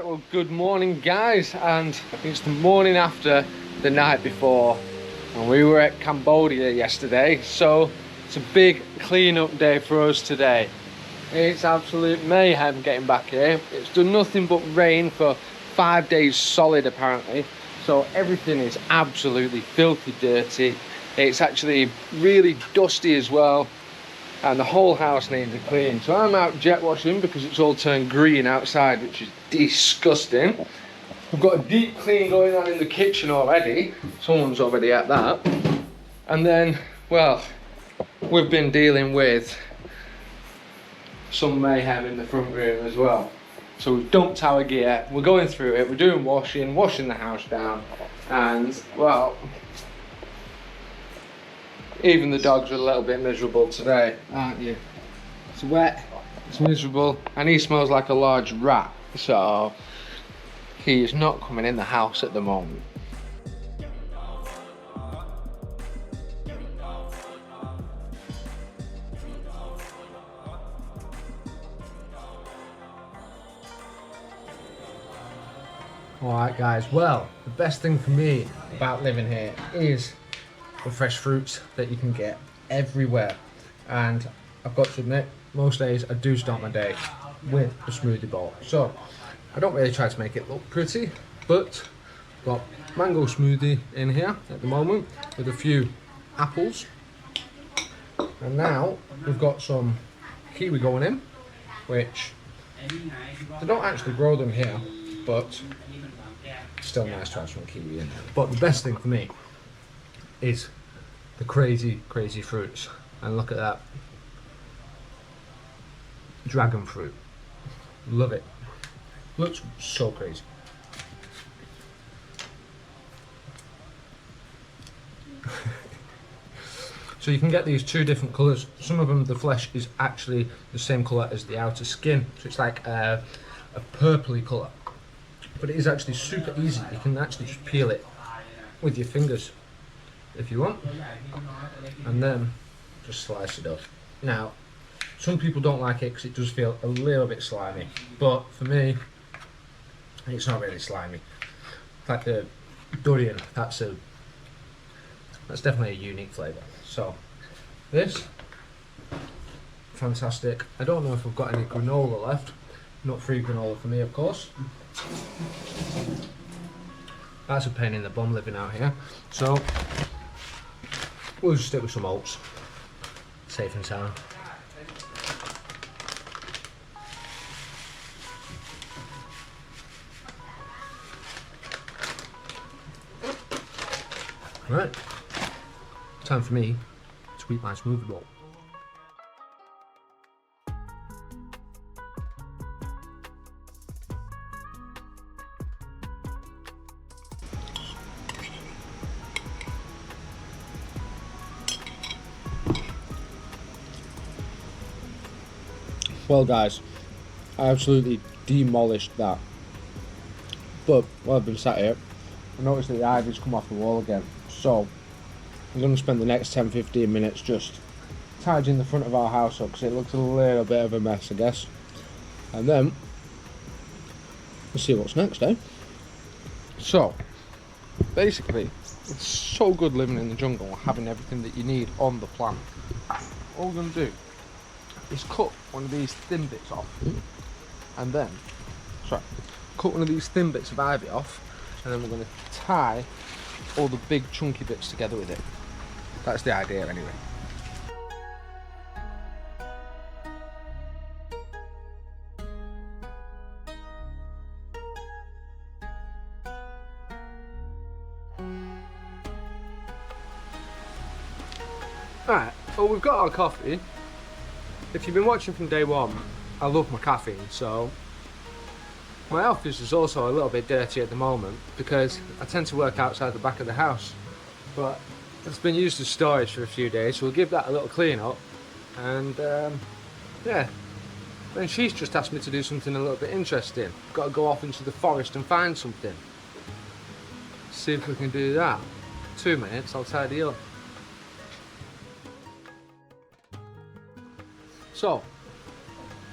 Right, well, good morning, guys, and it's the morning after the night before, and we were at Cambodia yesterday, so it's a big clean-up day for us today. It's absolute mayhem getting back here. It's done nothing but rain for 5 days solid, apparently, so everything is absolutely filthy dirty. It's actually really dusty as well, and the whole house needs a clean. So I'm out jet washing because it's all turned green outside, which is disgusting. We've got a deep clean going on in the kitchen already. Someone's already at that. And then, well, we've been dealing with some mayhem in the front room as well. So we've dumped our gear, we're going through it, we're doing washing the house down, and well, even the dogs are a little bit miserable today, aren't you? It's wet, it's miserable, and he smells like a large rat, so he is not coming in the house at the moment. Alright guys, well, the best thing for me about living here is the fresh fruits that you can get everywhere. And I've got to admit, most days I do start my day with a smoothie bowl. So I don't really try to make it look pretty, but I've got mango smoothie in here at the moment with a few apples. And now we've got some kiwi going in, which they don't actually grow them here, but it's still nice to have some kiwi in there. But the best thing for me is the crazy fruits. And look at that dragon fruit, love it, looks so crazy. So you can get these two different colours. Some of them, the flesh is actually the same colour as the outer skin, so it's like a purpley colour, but it is actually super easy. You can actually just peel it with your fingers if you want, and then just slice it up. Now, some people don't like it because it does feel a little bit slimy, but for me, it's not really slimy. Like the durian, that's definitely a unique flavour. So this, fantastic. I don't know if we've got any granola left. Not free granola for me, of course. That's a pain in the bum living out here. So we'll just stick with some oats, safe and sound. Right, time for me to eat my smoothie bowl. Well guys, I absolutely demolished that, but while I've been sat here, I noticed that the ivy's come off the wall again, so I'm going to spend the next 10-15 minutes just tidying the front of our house up because it looks a little bit of a mess, I guess, and then we'll see what's next, eh? So basically, it's so good living in the jungle and having everything that you need on the plant. All we're going to do is cut one of these thin bits off, and then cut one of these thin bits of ivy off, and then we're going to tie all the big chunky bits together with it. That's the idea anyway. Alright, well, we've got our coffee. If you've been watching from day one, I love my caffeine, so my office is also a little bit dirty at the moment because I tend to work outside the back of the house, but it's been used as storage for a few days, so we'll give that a little clean up. And yeah, then she's just asked me to do something a little bit interesting. Got to go off into the forest and find something. See if we can do that. 2 minutes, I'll tidy up. So,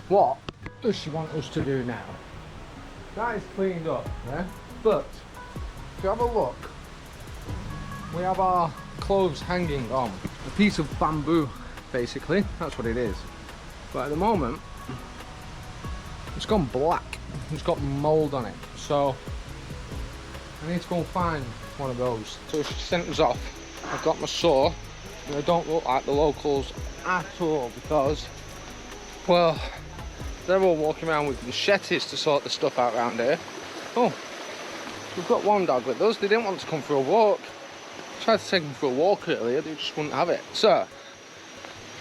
what does she want us to do now? that is cleaned up, yeah? But if you have a look, we have our clothes hanging on a piece of bamboo, basically. That's what it is. But at the moment, it's gone black. It's got mould on it. So I need to go and find one of those. So she sent us off. I've got my saw, and they don't look like the locals at all because, well, they're all walking around with machetes to sort the stuff out around here. Oh, we've got one dog with us. They didn't want to come for a walk. Tried to take them for a walk earlier, they just wouldn't have it. So,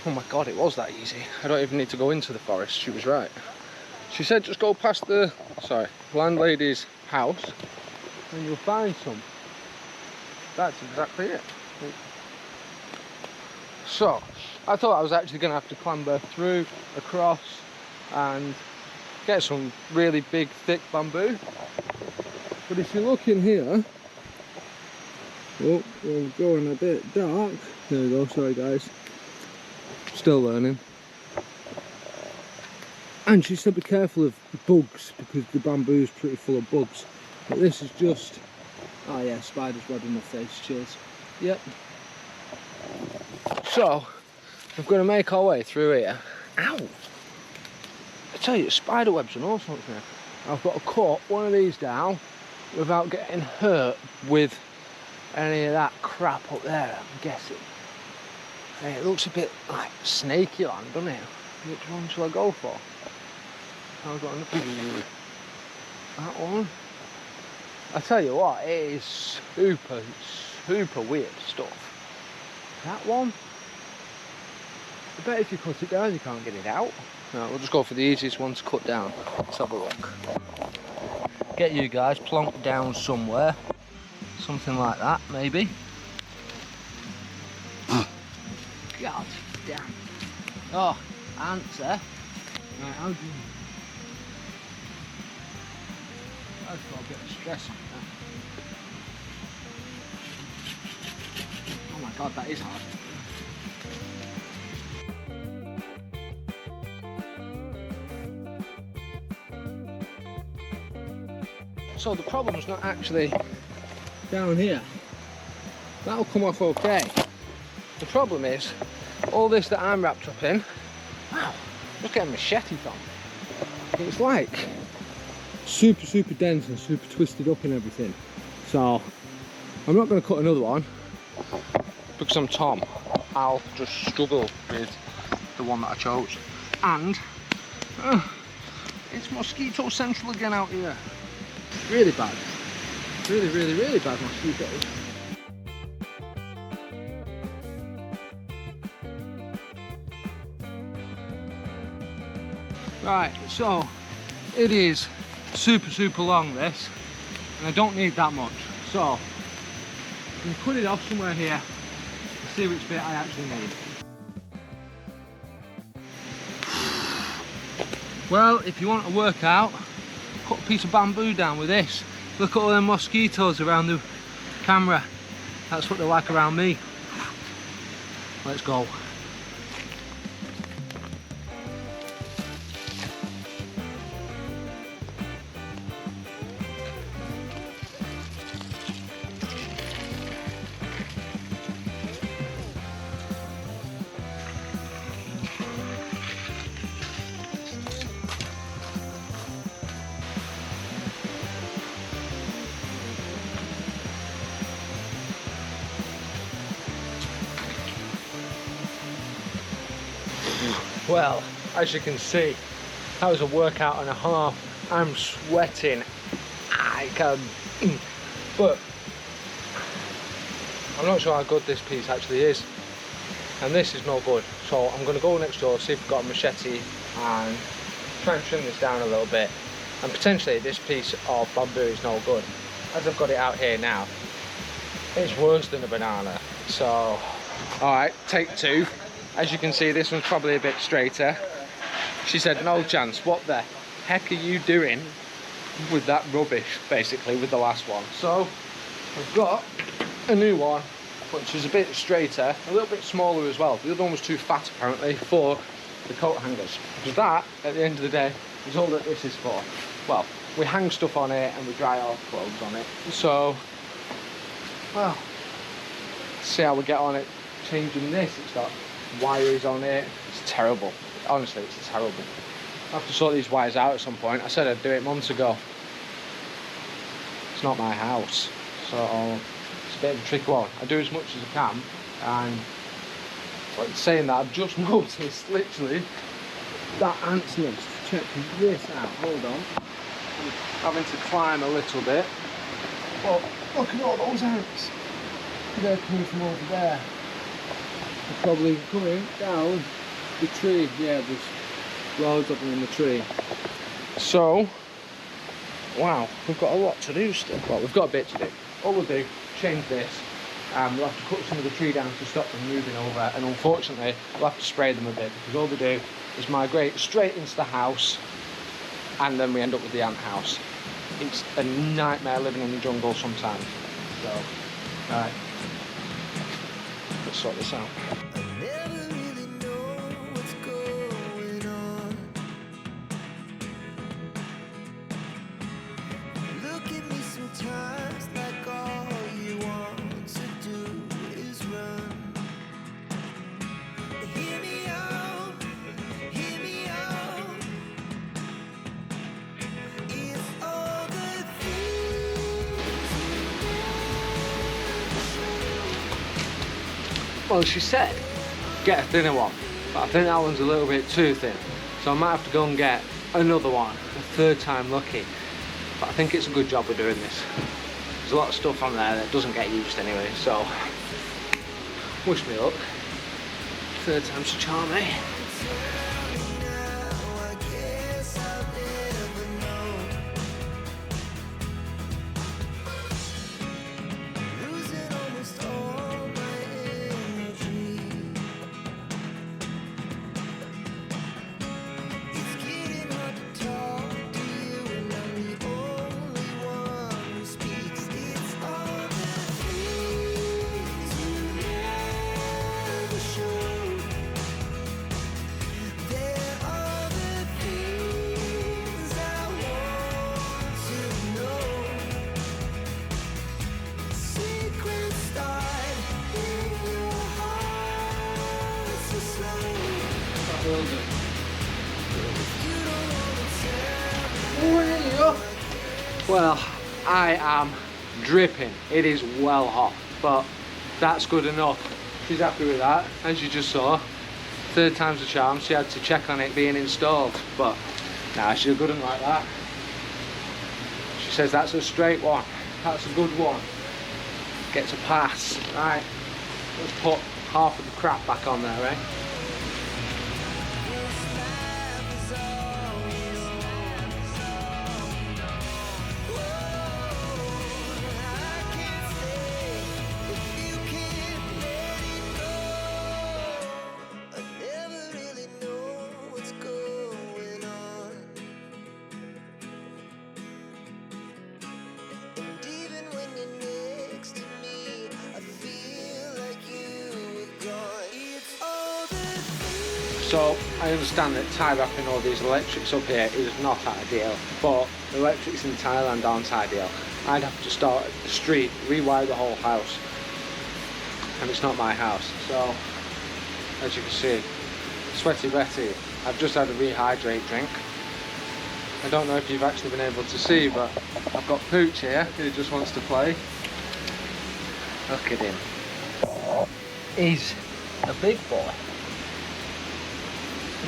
oh my god, it was that easy. I don't even need to go into the forest. She was right. She said just go past the, landlady's house and you'll find some. That's exactly it. So, I thought I was actually going to have to clamber through, across, and get some really big, thick bamboo. But if you look in here, oh, we're going a bit dark. There we go, sorry guys. Still learning. And she said be careful of bugs because the bamboo is pretty full of bugs. But this is just, oh yeah, spider's web in my face, cheers. Yep. So, we're going to make our way through here. Ow! I tell you, spider webs and all sorts here. I've got to cut one of these down without getting hurt with any of that crap up there, I'm guessing. Hey, it looks a bit like snaky land, doesn't it? Which one shall I go for? I've got that one. I tell you what, it is super, super weird stuff. That one, I bet if you cut it down you can't get it out. No, we'll just go for the easiest one to cut down. Let's have a look. Get you guys plonked down somewhere. Something like that, maybe. God damn. Oh, ants there. Right, how do you... I've got a bit of stress on that. Oh my god, that is hard. So the problem's not actually down here. That'll come off okay. The problem is, all this that I'm wrapped up in, wow, look at a machete from. It's like super, super dense and super twisted up and everything. So, I'm not going to cut another one because I'm Tom. I'll just struggle with the one that I chose. And, it's mosquito central again out here. Really bad. Really, really, really bad mosquitoes. Right, so it is super, super long this, and I don't need that much. So I'm going to cut it off somewhere here and see which bit I actually need. Well, if you want to work out, cut a piece of bamboo down with this. Look at all them mosquitoes around the camera. That's what they're like around me. Let's go. Well, as you can see, that was a workout and a half. I'm sweating. I can, but I'm not sure how good this piece actually is. And this is no good. So I'm going to go next door, see if we've got a machete and try and trim this down a little bit. And potentially this piece of bamboo is no good. As I've got it out here now, it's worse than a banana. So, alright, take two. As you can see, this one's probably a bit straighter. She said, no chance. What the heck are you doing with that rubbish, basically, with the last one? So, I've got a new one, which is a bit straighter, a little bit smaller as well. The other one was too fat, apparently, for the coat hangers. Because that, at the end of the day, is all that this is for. Well, we hang stuff on it and we dry our clothes on it. So, well, see how we get on it. Changing this, it's got wires on it. It's terrible. Honestly, it's terrible. I have to sort these wires out at some point. I said I'd do it months ago. It's not my house, so it's a bit of a tricky one. I do as much as I can, and like saying that, I've just noticed literally that ant's nest. Check this out. Hold on. I'm having to climb a little bit. But look at all those ants. They're coming from over there. They're probably coming down the tree. Yeah, there's loads of them in the tree. So, wow, we've got a lot to do still. Well, we've got a bit to do. All we'll do, change this. We'll have to cut some of the tree down to stop them moving over, and unfortunately we'll have to spray them a bit, because all they do is migrate straight into the house, and then we end up with the ant house. It's a nightmare living in the jungle sometimes. So, alright, let's sort this out. Well, she said get a thinner one, but I think that one's a little bit too thin, so I might have to go and get another one, a third time lucky. But I think it's a good job we're doing this. There's a lot of stuff on there that doesn't get used anyway, so wish me luck. Third time's a charm, eh? Well, I am dripping. It is well hot, but that's good enough. She's happy with that, as you just saw. Third time's a charm. She had to check on it being installed, but nah, she's good and like that. She says that's a straight one. That's a good one. Gets a pass. Right, let's put half of the crap back on there, eh? So I understand that tie wrapping all these electrics up here is not ideal, but the electrics in Thailand aren't ideal. I'd have to start at the street, rewire the whole house, and it's not my house. So as you can see, sweaty Betty. I've just had a rehydrate drink. I don't know if you've actually been able to see, but I've got Pooch here who just wants to play. Look at him. He's a big boy.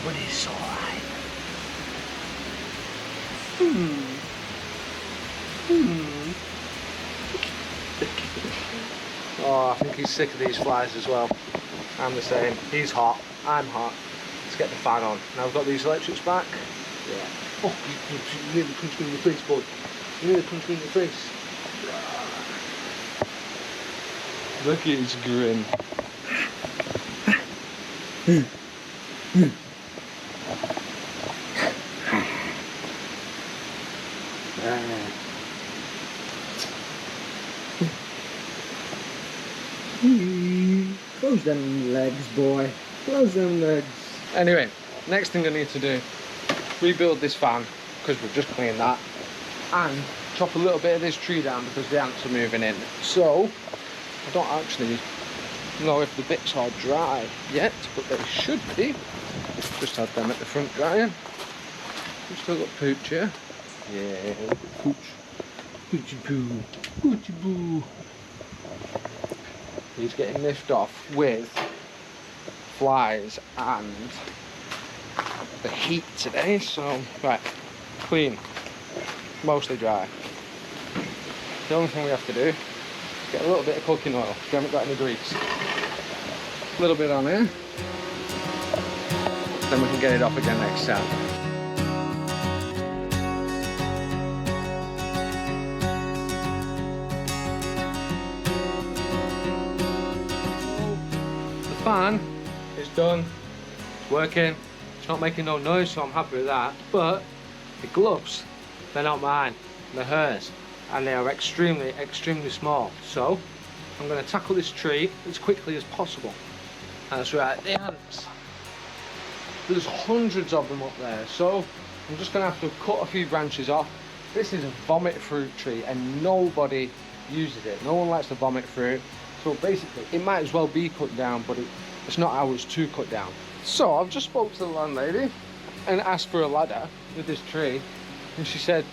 But it's alright. Oh, I think he's sick of these flies as well. I'm the same. He's hot. I'm hot. Let's get the fan on. Now I've got these electrics back. Yeah. Oh, you nearly punched me in the face, boy. You nearly punched me in the face. Look at his grin. Close them legs, boy. Close them legs. Anyway, next thing I need to do, rebuild this fan, because we've just cleaned that. and chop a little bit of this tree down because the ants are moving in. So I don't actually know if the bits are dry yet, but they should be. Just had them at the front drying. We've still got Pooch here. Yeah, Pooch. Poochy poo. Poochy poo. He's getting lifted off with flies and the heat today. So, right, clean, mostly dry. The only thing we have to do is get a little bit of cooking oil. We haven't got any grease. A little bit on here. Then we can get it off again next time. Fan is done, it's working, it's not making no noise, so I'm happy with that. But the gloves, they're not mine, they're hers, and they are extremely small. So I'm going to tackle this tree as quickly as possible. That's right, the ants, there's hundreds of them up there, so I'm just going to have to cut a few branches off. This is a vomit fruit tree and nobody uses it. No one likes to vomit fruit. So basically, it might as well be cut down, but it's not ours to cut down. So I've just spoke to the landlady and asked for a ladder with this tree, and she said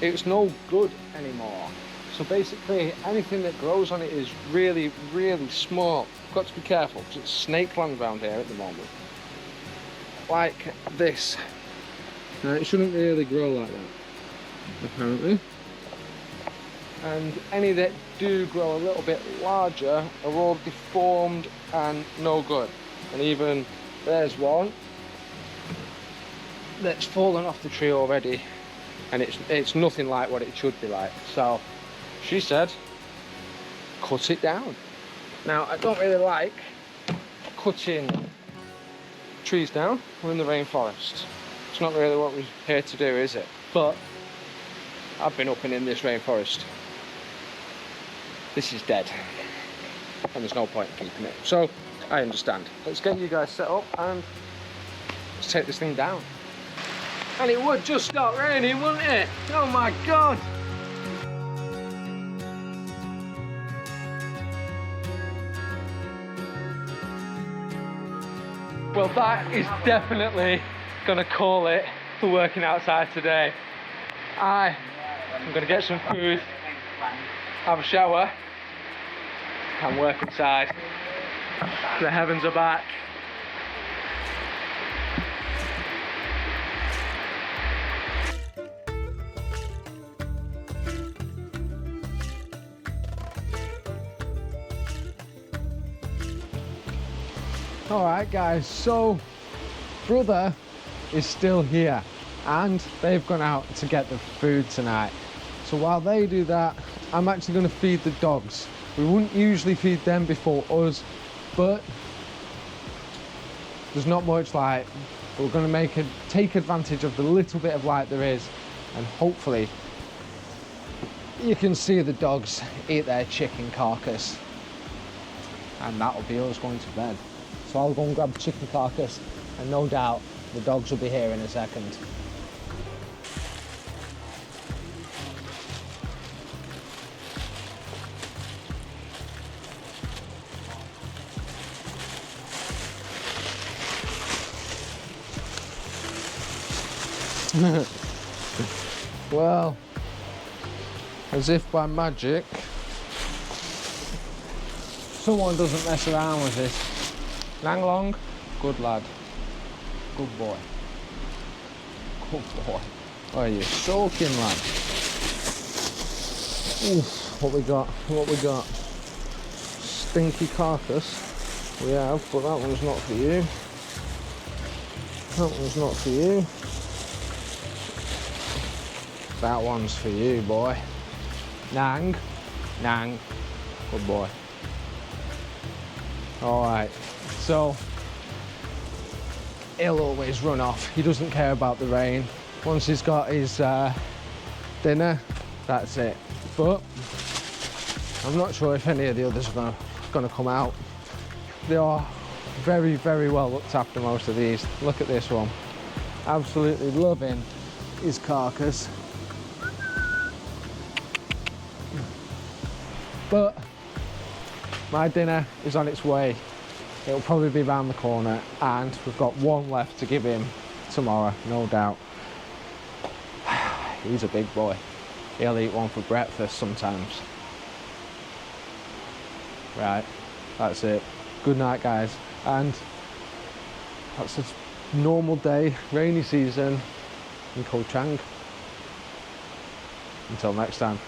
it's no good anymore. So basically, anything that grows on it is really small. I've got to be careful because it's snake land around here at the moment. Like this. Now, it shouldn't really grow like that, apparently. And any that do grow a little bit larger are all deformed and no good. And even there's one that's fallen off the tree already, and it's nothing like what it should be like. So she said, cut it down. Now, I don't really like cutting trees down. We're in the rainforest. It's not really what we're here to do, is it? But I've been up and in this rainforest. This is dead, and there's no point in keeping it. So I understand. Let's get you guys set up and let's take this thing down. And it would just start raining, wouldn't it? Oh my God. Well, that is definitely gonna call it for working outside today. I'm gonna get some food, have a shower, and work inside. The heavens are back. Alright guys, so brother is still here and they've gone out to get the food tonight. So while they do that, I'm actually going to feed the dogs. We wouldn't usually feed them before us, but there's not much light. We're going to take advantage of the little bit of light there is, and hopefully you can see the dogs eat their chicken carcass, and that'll be us going to bed. So I'll go and grab chicken carcass, and no doubt the dogs will be here in a second. Well, as if by magic, someone doesn't mess around with this. Lang Long, good lad, good boy, good boy. Oh, you're soaking, lad. Oof, what we got? What we got? Stinky carcass. We have, but that one's not for you. That one's not for you. That one's for you, boy. Nang, Nang, good boy. Alright, so he'll always run off. He doesn't care about the rain. Once he's got his dinner, that's it. But I'm not sure if any of the others are gonna come out. They are very, very well looked after, most of these. Look at this one. Absolutely loving his carcass. But my dinner is on its way. It'll probably be around the corner, and we've got one left to give him tomorrow, no doubt. He's a big boy. He'll eat one for breakfast sometimes. Right, that's it. Good night, guys. And that's a normal day, rainy season in Ko Chang. Until next time.